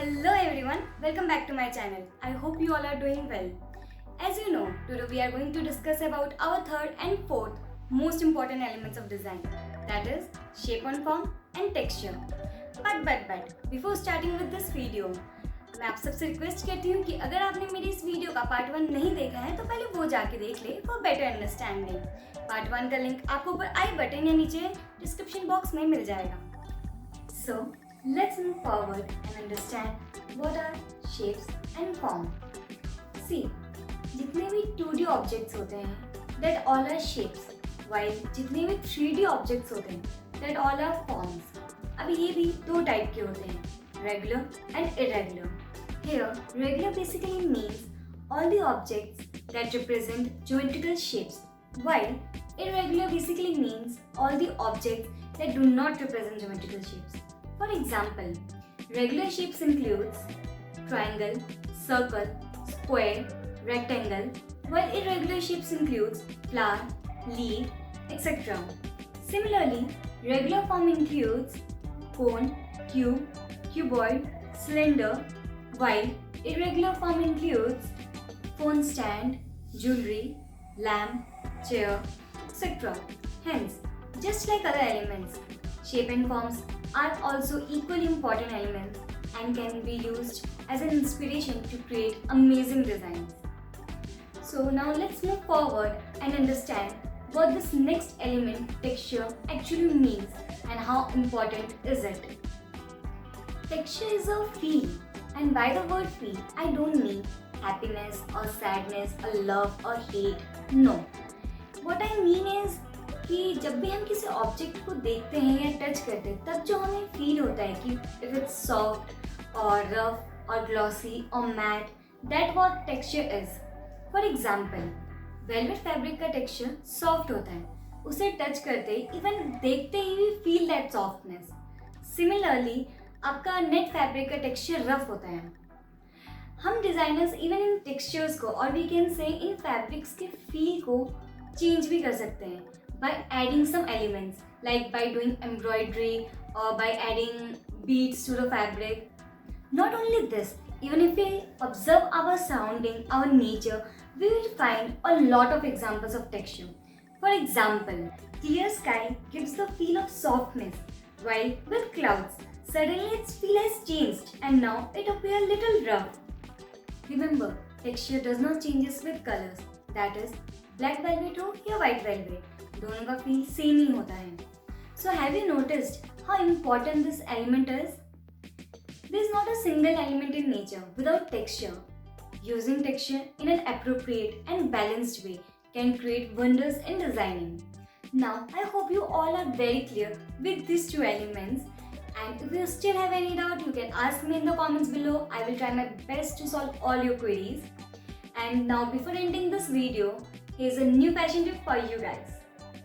Hello everyone, welcome back to my channel. I hope you all are doing well. As you know, today we are going to discuss about our third and fourth most important elements of design, that is shape and form and texture. But before starting with this video, मैं आप सबसे request करती हूँ कि अगर आपने मेरी इस वीडियो का पार्ट 1 नहीं देखा है तो पहले वो जाके देख ले फॉर बेटर अंडरस्टैंडिंग। पार्ट 1 का लिंक आपको ऊपर आई बटन या नीचे डिस्क्रिप्शन बॉक्स में मिल जाएगा। So let's move forward and understand what are shapes and form. See, जितने भी 2D objects होते हैं, that all are shapes, while जितने भी 3D objects होते हैं, that all are forms. अब ये भी दो टाइप के होते हैं, regular and irregular. Here, regular basically means all the objects that represent geometrical shapes, while irregular basically means all the objects that do not represent geometrical shapes. For example, regular shapes includes triangle, circle, square, rectangle, while irregular shapes includes flower, leaf, etc. Similarly, regular form includes cone, cube, cuboid, cylinder, while irregular form includes phone stand, jewelry, lamp, chair, etc. Hence, just like other elements, shape and forms are also equally important elements and can be used as an inspiration to create amazing designs. So now let's move forward and understand what this next element, texture, actually means and how important is it. Texture is a feel, and by the word feel, I don't mean happiness or sadness or love or hate. No. What I mean is कि जब भी हम किसी object को देखते हैं या touch करते हैं तब जो हमें फील होता है कि इफ इट्स सॉफ्ट और रफ और ग्लॉसी और mat, that what texture is. For example, velvet fabric का टेक्सचर सॉफ्ट होता है, उसे टच करते ही इवन देखते ही भी फील दैट सॉफ्टनेस। सिमिलरली आपका नेट फैब्रिक का टेक्सचर रफ होता है। हम डिजाइनर्स इवन इन टेक्सचर्स को और we can say in fabrics के फील को चेंज भी कर सकते हैं by adding some elements, like by doing embroidery or by adding beads to the fabric. Not only this, even if we observe our surrounding, our nature, we will find a lot of examples of texture. For example, clear sky gives the feel of softness, while with clouds, suddenly its feel has changed and now it appears little rough. Remember, texture does not changes with colors. That is, black velvet हो या white velvet, दोनों का feel same ही होता है. So have you noticed how important this element is? There is not a single element in nature without texture. Using texture in an appropriate and balanced way can create wonders in designing. Now I hope you all are very clear with these two elements, and if you still have any doubt you can ask me in the comments below. I will try my best to solve all your queries. And now before ending this video, here's a new fashion tip for you guys.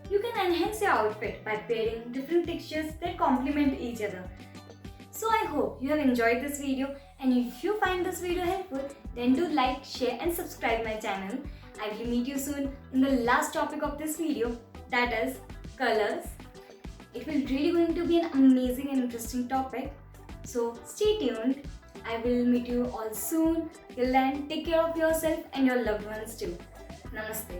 You can enhance your outfit by pairing different textures that complement each other. So I hope you have enjoyed this video, and if you find this video helpful, then do like, share and subscribe my channel. I will meet you soon in the last topic of this video, that is colors. It will really going to be an amazing and interesting topic. So stay tuned. I will meet you all soon. Till then, take care of yourself and your loved ones too. Namaste.